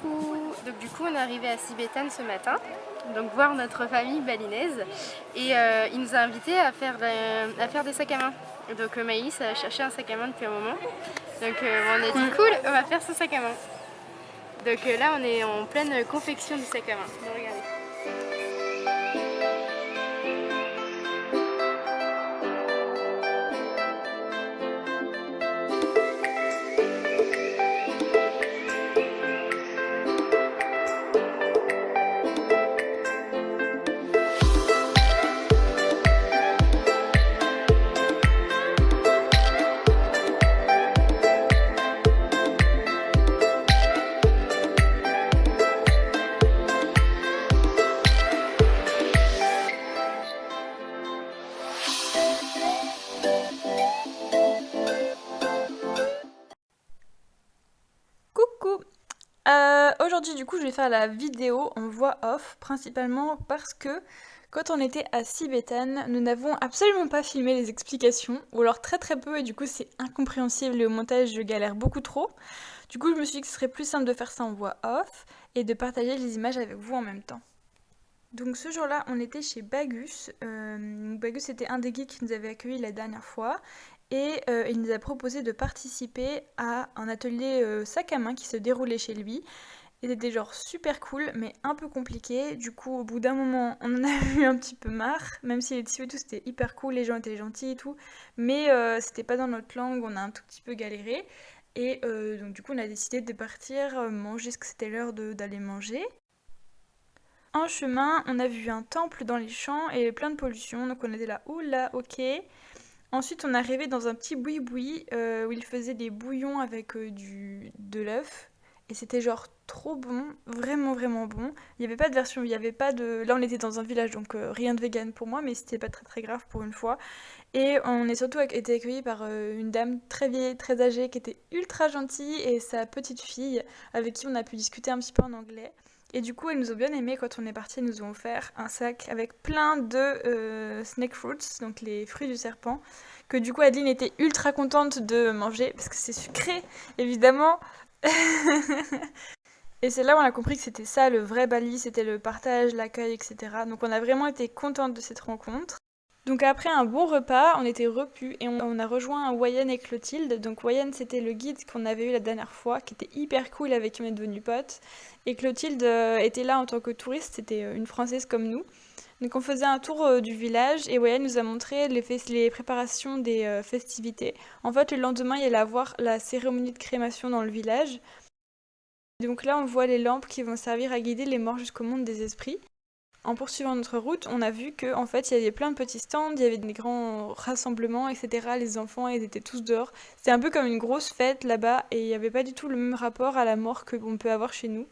Donc du coup, on est arrivé à Sibéthane ce matin, donc voir notre famille balinaise. Et il nous a invités à faire des sacs à main. Donc Maïs a cherché un sac à main depuis un moment. Donc on a dit cool, on va faire ce sac à main. Donc là, on est en pleine confection du sac à main. Donc, regardez. Coucou. Aujourd'hui du coup je vais faire la vidéo en voix off principalement parce que quand on était à Sibéthane, nous n'avons absolument pas filmé les explications, ou alors très très peu et du coup c'est incompréhensible et au montage je galère beaucoup trop. Du coup je me suis dit que ce serait plus simple de faire ça en voix off et de partager les images avec vous en même temps. Donc ce jour-là, on était chez Bagus. Bagus était un des guides qui nous avait accueillis la dernière fois et il nous a proposé de participer à un atelier sac à main qui se déroulait chez lui. Et c'était genre super cool, mais un peu compliqué. Du coup, au bout d'un moment, on en a eu un petit peu marre, même si les tissus et tout c'était hyper cool, les gens étaient gentils et tout, mais c'était pas dans notre langue, on a un tout petit peu galéré. Et donc du coup, on a décidé de partir manger ce que c'était l'heure d'aller manger. En chemin, on a vu un temple dans les champs et plein de pollution, donc on était là, oula, ok. Ensuite, on est arrivé dans un petit boui-boui où ils faisaient des bouillons avec de l'œuf. Et c'était genre trop bon, vraiment vraiment bon. Il n'y avait pas de version, il n'y avait pas de... Là, on était dans un village, donc rien de vegan pour moi, mais c'était pas très très grave pour une fois. Et on est surtout été accueillis par une dame très vieille, très âgée, qui était ultra gentille, et sa petite fille, avec qui on a pu discuter un petit peu en anglais. Et du coup, elles nous ont bien aimé quand on est parti. Elles nous ont offert un sac avec plein de snake fruits, donc les fruits du serpent, que du coup Adeline était ultra contente de manger parce que c'est sucré, évidemment. Et c'est là où on a compris que c'était ça le vrai Bali, c'était le partage, l'accueil, etc. Donc on a vraiment été contente de cette rencontre. Donc après un bon repas, on était repus et on a rejoint Wayan et Clotilde. Donc Wayan c'était le guide qu'on avait eu la dernière fois, qui était hyper cool, avec qui on est devenus potes. Et Clotilde était là en tant que touriste, c'était une Française comme nous. Donc on faisait un tour du village et Wayan nous a montré les préparations des festivités. En fait le lendemain il y allait avoir la cérémonie de crémation dans le village. Donc là on voit les lampes qui vont servir à guider les morts jusqu'au monde des esprits. En poursuivant notre route, on a vu qu'en fait, il y avait plein de petits stands, il y avait des grands rassemblements, etc. Les enfants, ils étaient tous dehors. C'était un peu comme une grosse fête là-bas et il n'y avait pas du tout le même rapport à la mort que l'on peut avoir chez nous.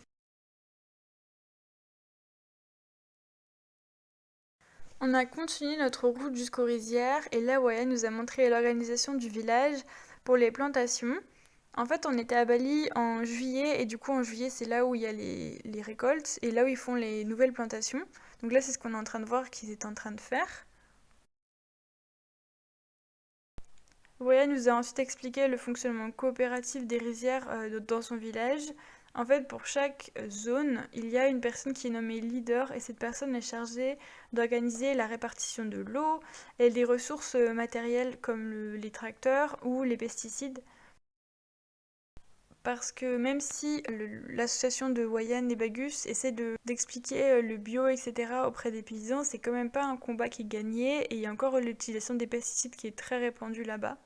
On a continué notre route jusqu'aux rizières et là, Waya nous a montré l'organisation du village pour les plantations. En fait, on était à Bali en juillet et du coup, en juillet, c'est là où il y a les récoltes et là où ils font les nouvelles plantations. Donc là, c'est ce qu'on est en train de voir qu'ils étaient en train de faire. Voya nous a ensuite expliqué le fonctionnement coopératif des rizières dans son village. En fait, pour chaque zone, il y a une personne qui est nommée leader et cette personne est chargée d'organiser la répartition de l'eau et des ressources matérielles comme les tracteurs ou les pesticides. Parce que même si l'association de Wayan et Bagus essaie d'expliquer le bio, etc. auprès des paysans, c'est quand même pas un combat qui est gagné et il y a encore l'utilisation des pesticides qui est très répandue là-bas.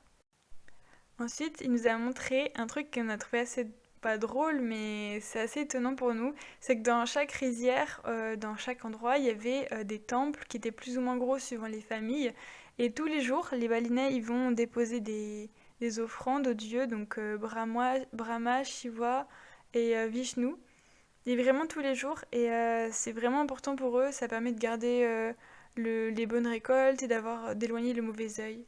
Ensuite, il nous a montré un truc qu'on a trouvé assez pas drôle, mais c'est assez étonnant pour nous. C'est que dans chaque rizière, dans chaque endroit, il y avait des temples qui étaient plus ou moins gros suivant les familles. Et tous les jours, les Balinais ils vont déposer des offrandes aux dieux, donc Brahma, Shiva et Vishnu. Et vraiment tous les jours. Et c'est vraiment important pour eux. Ça permet de garder les bonnes récoltes et d'éloigner le mauvais œil.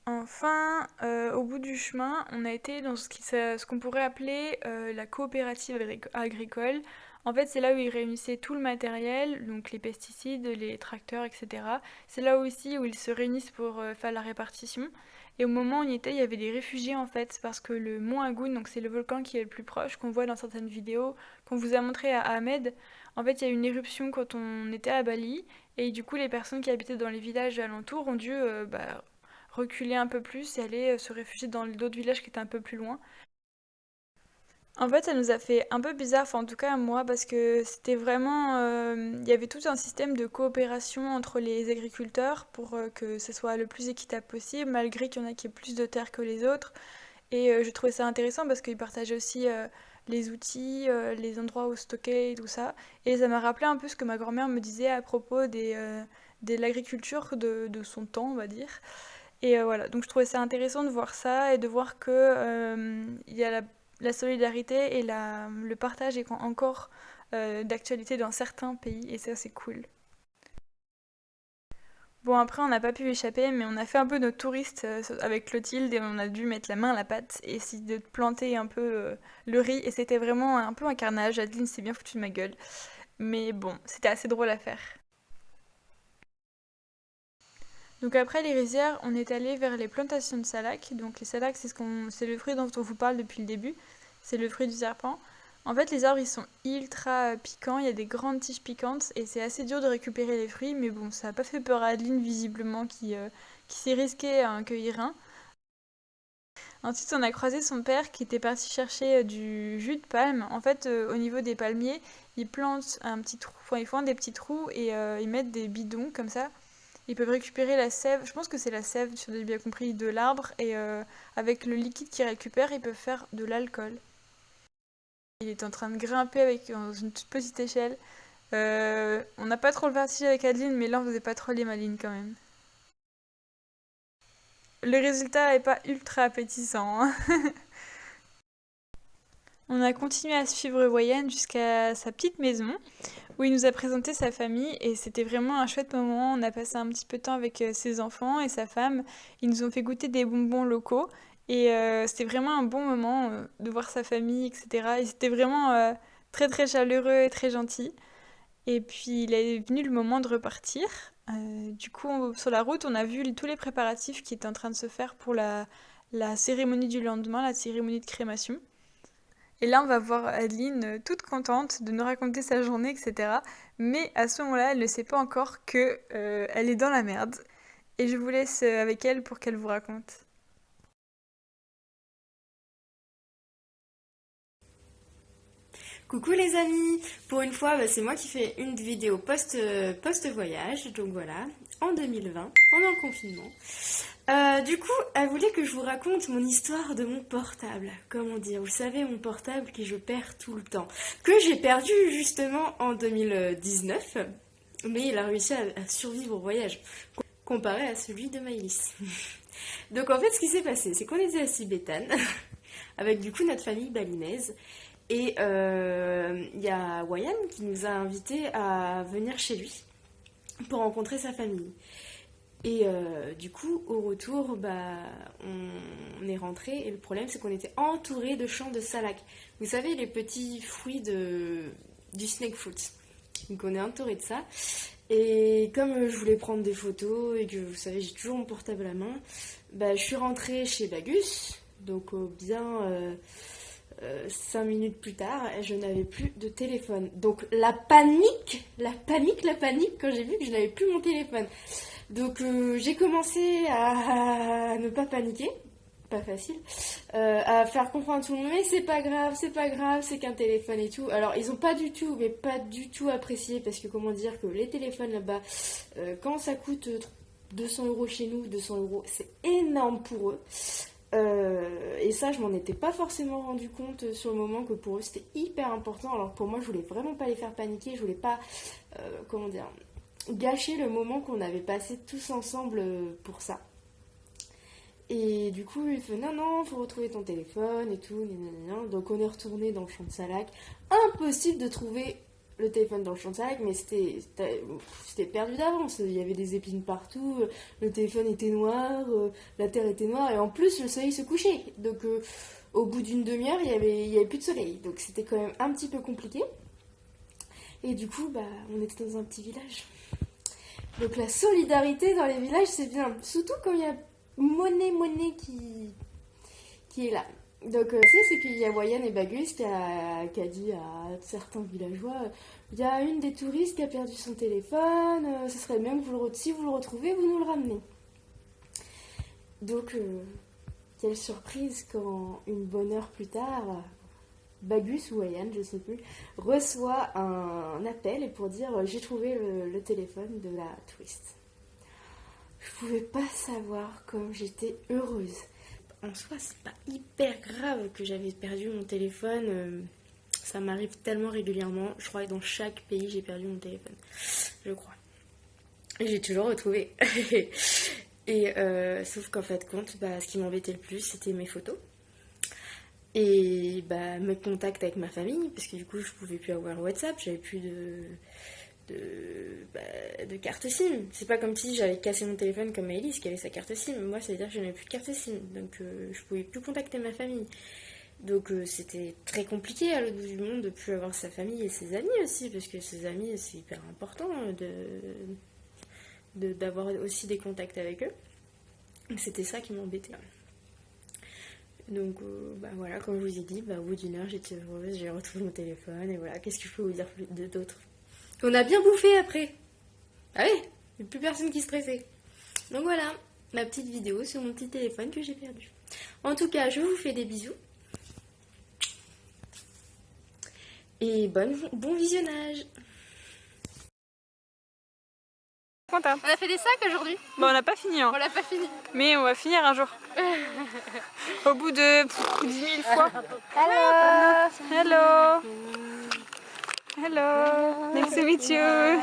Enfin, au bout du chemin, on a été dans ce qu'on pourrait appeler la coopérative agricole. En fait, c'est là où ils réunissaient tout le matériel, donc les pesticides, les tracteurs, etc. C'est là aussi où ils se réunissent pour faire la répartition. Et au moment où on y était, il y avait des réfugiés en fait, parce que le mont Agoun, donc c'est le volcan qui est le plus proche, qu'on voit dans certaines vidéos, qu'on vous a montré à Ahmed. En fait, il y a eu une éruption quand on était à Bali, et du coup, les personnes qui habitaient dans les villages alentours ont dû reculer un peu plus et aller se réfugier dans d'autres villages qui étaient un peu plus loin. En fait, ça nous a fait un peu bizarre, enfin en tout cas moi, parce que c'était vraiment... il y avait tout un système de coopération entre les agriculteurs pour que ce soit le plus équitable possible, malgré qu'il y en a qui aient plus de terre que les autres. Et je trouvais ça intéressant parce qu'ils partageaient aussi les outils, les endroits où stocker et tout ça. Et ça m'a rappelé un peu ce que ma grand-mère me disait à propos de l'agriculture de son temps, on va dire. Et voilà, donc je trouvais ça intéressant de voir ça et de voir que il y a la solidarité et le partage est encore d'actualité dans certains pays et ça c'est cool. Bon après on n'a pas pu échapper mais on a fait un peu notre touriste avec Clotilde et on a dû mettre la main à la pâte et essayer de planter un peu le riz et c'était vraiment un peu un carnage, Adeline s'est bien foutue de ma gueule. Mais bon, c'était assez drôle à faire. Donc après les rizières, on est allé vers les plantations de salac. Donc les salacs, c'est le fruit dont on vous parle depuis le début. C'est le fruit du serpent. En fait, les arbres, ils sont ultra piquants. Il y a des grandes tiges piquantes et c'est assez dur de récupérer les fruits. Mais bon, ça n'a pas fait peur à Adeline, visiblement, qui s'est risquée à en cueillir un. Ensuite, on a croisé son père qui était parti chercher du jus de palme. En fait, au niveau des palmiers, ils plantent un petit trou, enfin, ils font des petits trous et ils mettent des bidons comme ça. Ils peuvent récupérer la sève, je pense que c'est la sève, si j'ai bien compris, de l'arbre, et avec le liquide qu'ils récupèrent, ils peuvent faire de l'alcool. Il est en train de grimper avec une toute petite échelle. On n'a pas trop le vertige avec Adeline, mais là on faisait pas trop les malines quand même. Le résultat est pas ultra appétissant, hein. On a continué à suivre Voyane jusqu'à sa petite maison, où il nous a présenté sa famille et c'était vraiment un chouette moment. On a passé un petit peu de temps avec ses enfants et sa femme. Ils nous ont fait goûter des bonbons locaux et c'était vraiment un bon moment de voir sa famille, etc. Et c'était vraiment très très chaleureux et très gentil. Et puis il est venu le moment de repartir. Du coup, sur la route, on a vu tous les préparatifs qui étaient en train de se faire pour la cérémonie du lendemain, la cérémonie de crémation. Et là, on va voir Adeline toute contente de nous raconter sa journée, etc. Mais à ce moment-là, elle ne sait pas encore que elle est dans la merde. Et je vous laisse avec elle pour qu'elle vous raconte. Coucou les amis! Pour une fois, c'est moi qui fais une vidéo post-voyage, donc voilà, en 2020, pendant le confinement. Du coup, elle voulait que je vous raconte mon histoire de mon portable. Comment dire, vous savez, mon portable que je perds tout le temps. Que j'ai perdu justement en 2019, mais il a réussi à survivre au voyage, comparé à celui de Maïlis. Donc en fait, ce qui s'est passé, c'est qu'on était à Sibétane, avec du coup notre famille balinaise. Et il y a Wayam qui nous a invités à venir chez lui pour rencontrer sa famille. Et du coup, au retour, on est rentré et le problème, c'est qu'on était entouré de champs de salac. Vous savez, les petits fruits du snake fruit. Donc on est entouré de ça. Et comme je voulais prendre des photos et que vous savez, j'ai toujours mon portable à la main, je suis rentrée chez Bagus. Donc bien 5 minutes plus tard, je n'avais plus de téléphone. Donc la panique quand j'ai vu que je n'avais plus mon téléphone. Donc j'ai commencé à ne pas paniquer, pas facile, à faire comprendre à tout le monde, mais c'est pas grave, c'est qu'un téléphone et tout. Alors ils ont pas du tout apprécié, parce que comment dire que les téléphones là-bas, quand ça coûte 200 € chez nous, 200 €, c'est énorme pour eux. Et ça, je m'en étais pas forcément rendu compte sur le moment, que pour eux c'était hyper important. Alors pour moi, je voulais vraiment pas les faire paniquer, je voulais pas, gâcher le moment qu'on avait passé tous ensemble pour ça. Et du coup, il fait non, faut retrouver ton téléphone et tout. Gna. Donc on est retourné dans le champ de salac. Impossible de trouver le téléphone dans le champ de salac, mais c'était perdu d'avance. Il y avait des épines partout, le téléphone était noir, la terre était noire, et en plus le soleil se couchait. Donc au bout d'une demi-heure, il y avait plus de soleil. Donc c'était quand même un petit peu compliqué. Et du coup, on était dans un petit village. Donc la solidarité dans les villages, c'est bien. Surtout quand il y a monnaie qui est là. Donc, c'est qu'il y a Wayan et Bagus qui a dit à certains villageois, il y a une des touristes qui a perdu son téléphone, ce serait bien que si vous le retrouvez, vous nous le ramenez. Donc, quelle surprise quand, une bonne heure plus tard, Bagus ou Wayan, je sais plus, reçoit un appel et pour dire j'ai trouvé le téléphone de la touriste. Je pouvais pas savoir comme j'étais heureuse. En soi, c'est pas hyper grave que j'avais perdu mon téléphone. Ça m'arrive tellement régulièrement. Je crois que dans chaque pays, j'ai perdu mon téléphone. Je crois. Et j'ai toujours retrouvé. Et sauf qu'en fait, ce qui m'embêtait le plus, c'était mes photos. Et mes contacts avec ma famille, parce que du coup, je pouvais plus avoir WhatsApp. J'avais plus de carte SIM. C'est pas comme si j'avais cassé mon téléphone comme Maëlys qui avait sa carte SIM. Moi, ça veut dire que je n'avais plus de carte SIM. Donc, je pouvais plus contacter ma famille. Donc, c'était très compliqué à l'autre bout du monde de plus avoir sa famille et ses amis aussi. Parce que ses amis, c'est hyper important d'avoir aussi des contacts avec eux. C'était ça qui m'embêtait. Donc, voilà, comme je vous ai dit, au bout d'une heure, j'étais heureuse. J'ai retrouvé mon téléphone. Et voilà, qu'est-ce que je peux vous dire d'autre? On a bien bouffé après. Ah oui, il n'y a plus personne qui stressait. Donc voilà, ma petite vidéo sur mon petit téléphone que j'ai perdu. En tout cas, je vous fais des bisous. Et bon visionnage. On a fait des sacs aujourd'hui. Bon, on n'a pas fini. On l'a pas fini. Mais on va finir un jour. Au bout de 10 000 fois. Hello. Hello. Nice to meet you.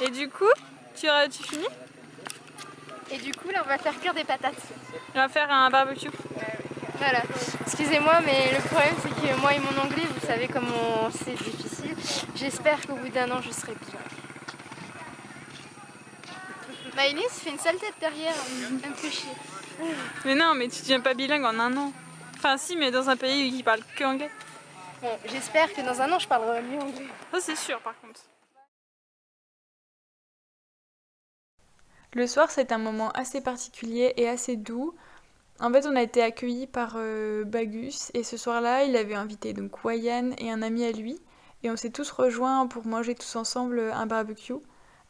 Et du coup, tu finis? Et du coup, là, on va faire cuire des patates. On va faire un barbecue. Voilà. Excusez-moi, mais le problème, c'est que moi et mon anglais, vous savez comment c'est difficile. J'espère qu'au bout d'un an, je serai bien. Maëlys fait une sale tête derrière, un peu chier. Mais non, mais tu deviens pas bilingue en un an. Enfin si, mais dans un pays qui parle que anglais. Bon, j'espère que dans un an, je parlerai mieux anglais. Ça c'est sûr par contre. Le soir, c'est un moment assez particulier et assez doux. En fait, on a été accueillis par Bagus et ce soir-là, il avait invité donc Wayan et un ami à lui. Et on s'est tous rejoints pour manger tous ensemble un barbecue.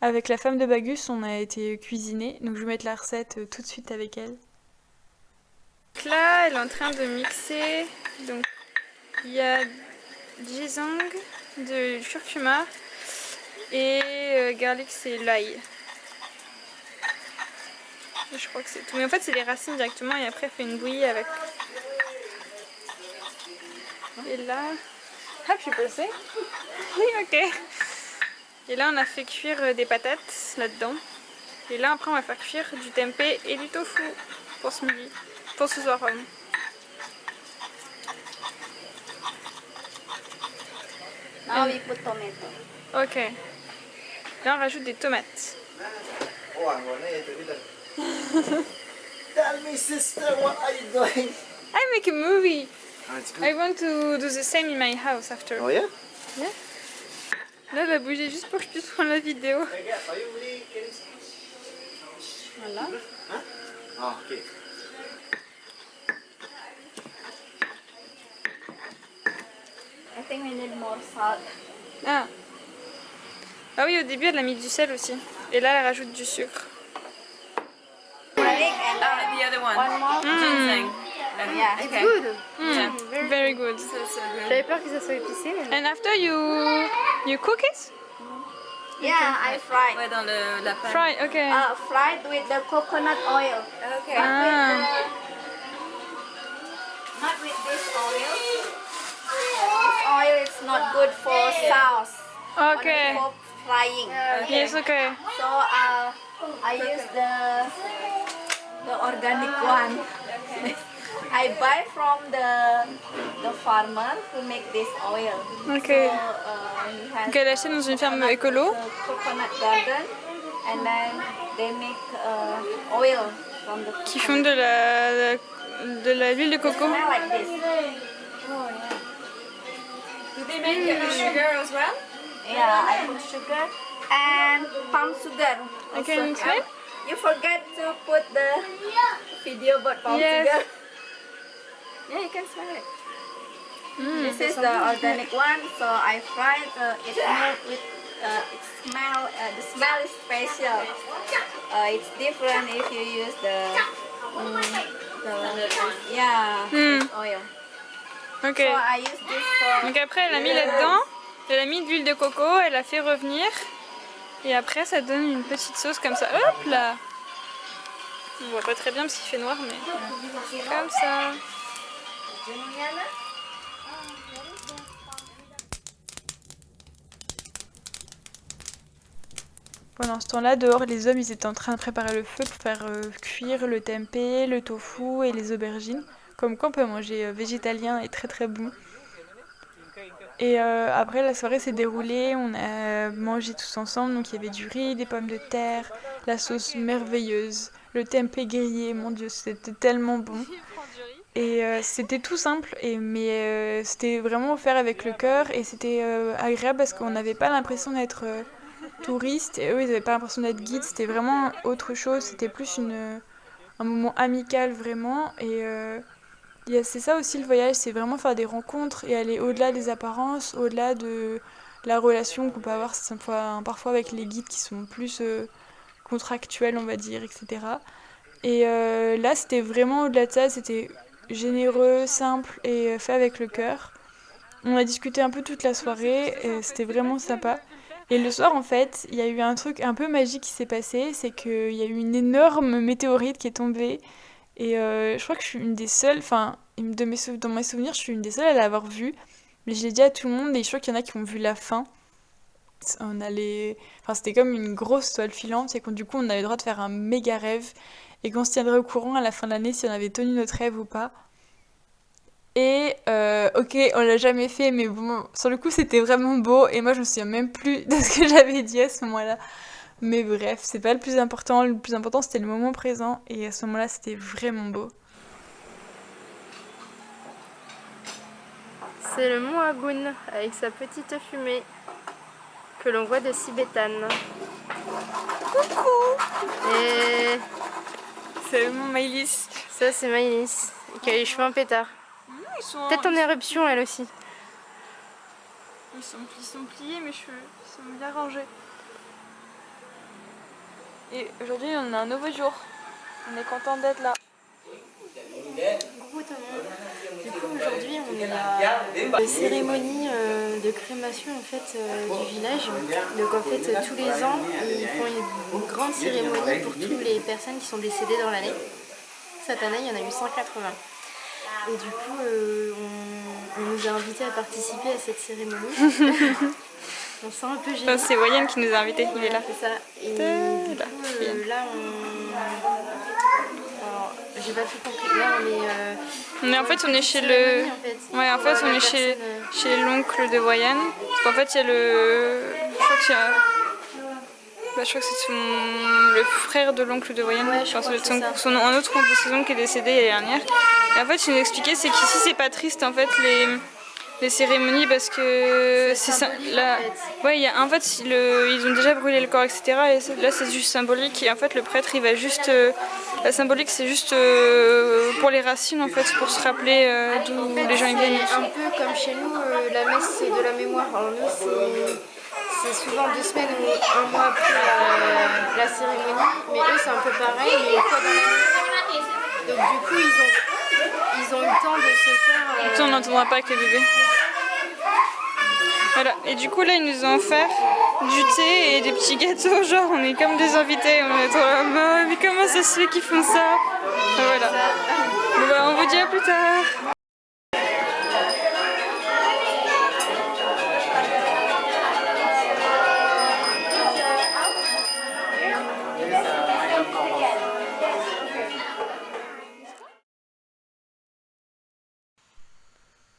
Avec la femme de Bagus, on a été cuisiner. Donc je vais mettre la recette tout de suite avec elle. Donc là, elle est en train de mixer. Donc il y a gisang, du curcuma et garlic, c'est l'ail. Je crois que c'est tout. Mais en fait, c'est les racines directement et après, elle fait une bouillie avec. Et là. Ah, je suis passée. Oui, ok. Et là, on a fait cuire des patates là-dedans. Et là, après, on va faire cuire du tempeh et du tofu pour ce midi. Pour ce soir, pardon. Now we put tomato. Ok. Là, on rajoute des tomates. Tell me, sister, what are you doing? I make a movie. Oh, it's good. I want to do the same in my house after. Oh yeah? Yeah. Là, elle a bougé juste pour que je puisse prendre la vidéo. Voilà. Oh, okay. I think we need more salt. Ah. Ah oui, au début, elle a mis du sel aussi. Et là, elle rajoute du sucre. Garlic and The other one. one more. Ginseng. Yeah. Okay. Good. Very good. So good. J'avais peur que ça soit épicé. Mais... And after you cook it? Yeah, I fried. Ouais, dans la panne. Fry, okay. Fried with the coconut oil. Okay. Ah. Not with this oil. This oil is not good for sauce. Okay. Only for frying. Yes, okay. So I use the organic one. I buy from the farmer who make this oil. Okay. So he has Donc elle a acheté dans une ferme écolo. coconut garden, and then they make oil from the Qui coconut. font de l'huile de coco. Smell like this. Do they make sugar as well? Yeah, I put sugar and palm sugar. I can smell? You forget to put the video about Portugal. Yes. Yeah, you can smell it. This is the organic one, so I fried it milk with it smell. The smell is special. It's different if you use the oil. Ok. So I use this for. Donc après elle a mis là-dedans, elle a mis de l'huile de coco, elle a fait revenir. Et après ça donne une petite sauce comme ça. Hop là! On voit pas très bien parce qu'il fait noir mais comme ça. Pendant ce temps-là, dehors, les hommes ils étaient en train de préparer le feu pour faire cuire le tempeh, le tofu et les aubergines. Comme quoi on peut manger végétalien et très très bon. Et après la soirée s'est déroulée, on a mangé tous ensemble, donc il y avait du riz, des pommes de terre, la sauce merveilleuse, le tempeh grillé, mon dieu c'était tellement bon. Et c'était tout simple, mais c'était vraiment offert avec le cœur et c'était agréable parce qu'on n'avait pas l'impression d'être touriste et eux ils n'avaient pas l'impression d'être guides, c'était vraiment autre chose, c'était plus un moment amical vraiment et c'est ça aussi le voyage, c'est vraiment faire des rencontres et aller au-delà des apparences, au-delà de la relation qu'on peut avoir parfois avec les guides qui sont plus contractuels on va dire, etc. Et là c'était vraiment au-delà de ça, c'était généreux, simple et fait avec le cœur. On a discuté un peu toute la soirée et c'était vraiment sympa. Et le soir, en fait, il y a eu un truc un peu magique qui s'est passé, c'est qu'il y a eu une énorme météorite qui est tombée. Et je crois que je suis une des seules, enfin, dans mes souvenirs, je suis une des seules à l'avoir vue. Mais je l'ai dit à tout le monde et je crois qu'il y en a qui ont vu la fin. C'était comme une grosse toile filante et du coup, on avait le droit de faire un méga rêve. Et qu'on se tiendrait au courant à la fin de l'année si on avait tenu notre rêve ou pas. Et ok, on l'a jamais fait, mais bon, sur le coup c'était vraiment beau et moi je me souviens même plus de ce que j'avais dit à ce moment-là. Mais bref, c'est pas le plus important c'était le moment présent et à ce moment-là c'était vraiment beau. C'est le mont Agoun avec sa petite fumée que l'on voit de Sibétane. Coucou! Et C'est le mont Maïlis. ça c'est Maïlis qui a les cheveux en pétard. Peut-être en éruption elle aussi. Ils sont pliés mes cheveux, ils sont bien rangés. Et aujourd'hui on a un nouveau jour. On est content d'être là. Coucou tout le monde. Du coup aujourd'hui on est à la cérémonie de crémation en fait du village. Donc en fait tous les ans ils font une grande cérémonie pour toutes les personnes qui sont décédées dans l'année. Cette année il y en a eu 180. Et du coup on nous a invités à participer à cette cérémonie. On se sent un peu gêné. C'est Wayne qui nous a invités, il est là. C'est ça. Et du coup là j'ai pas tout compris. Là Mais en fait on est chez le... Ouais, en fait on est chez l'oncle de Wayne. Parce qu'en fait il y a je crois que c'est le frère de l'oncle de Wayne. Ouais, un autre oncle de ses oncles qui est décédé l'année dernière. Et en fait il nous expliquait c'est qu'ici c'est pas triste en fait les cérémonies parce que c'est ça là ouais en fait ils ont déjà brûlé le corps etc et là c'est juste symbolique et en fait le prêtre il va juste la symbolique c'est juste pour les racines en fait pour se rappeler d'où les gens ils viennent. C'est un peu comme chez nous la messe c'est de la mémoire. Alors nous c'est souvent 2 semaines ou 1 mois après la cérémonie mais eux c'est un peu pareil mais une fois dans l'année. Donc du coup ils ont eu le temps de se faire... On n'entendra pas avec les bébés. Voilà, et du coup là ils nous ont offert du thé et des petits gâteaux, genre on est comme des invités, on est trop là, mais comment ça se fait qu'ils font ça? Voilà. Bon, bah, on vous dit à plus tard.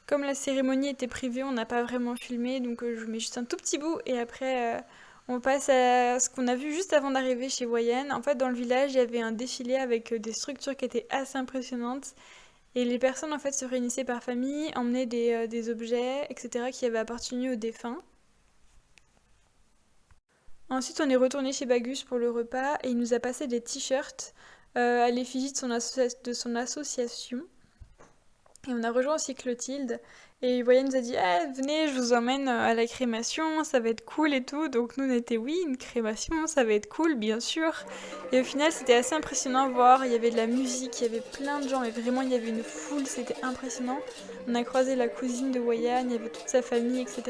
Comme la cérémonie était privée, on n'a pas vraiment filmé, donc je mets juste un tout petit bout et après on passe à ce qu'on a vu juste avant d'arriver chez Wayenne. En fait, dans le village, il y avait un défilé avec des structures qui étaient assez impressionnantes et les personnes en fait se réunissaient par famille, emmenaient des objets, etc. qui avaient appartenu aux défunts. Ensuite, on est retourné chez Bagus pour le repas et il nous a passé des t-shirts à l'effigie de son association. Et on a rejoint aussi Clotilde. Et Voya nous a dit ah, venez, je vous emmène à la crémation, ça va être cool et tout. Donc nous on était oui, une crémation, ça va être cool, bien sûr. Et au final, c'était assez impressionnant à voir. Il y avait de la musique, il y avait plein de gens, mais vraiment il y avait une foule, c'était impressionnant. On a croisé la cousine de Voya, il y avait toute sa famille, etc.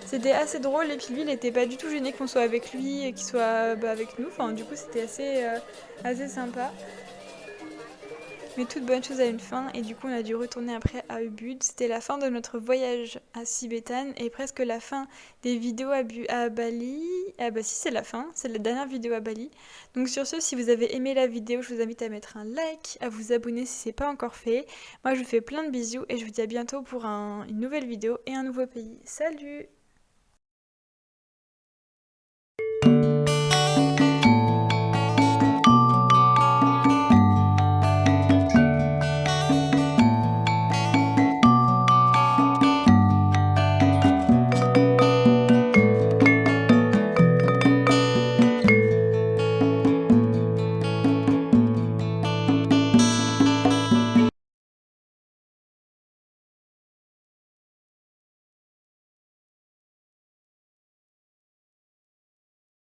C'était assez drôle. Et puis lui, il n'était pas du tout gêné qu'on soit avec lui et qu'il soit avec nous. Enfin, du coup, c'était assez sympa. Mais toute bonne chose a une fin et du coup on a dû retourner après à Ubud. C'était la fin de notre voyage à Sibétan et presque la fin des vidéos à Bali. Ah bah si, c'est la fin, c'est la dernière vidéo à Bali. Donc sur ce, si vous avez aimé la vidéo, je vous invite à mettre un like, à vous abonner si c'est pas encore fait. Moi je vous fais plein de bisous et je vous dis à bientôt pour une nouvelle vidéo et un nouveau pays. Salut!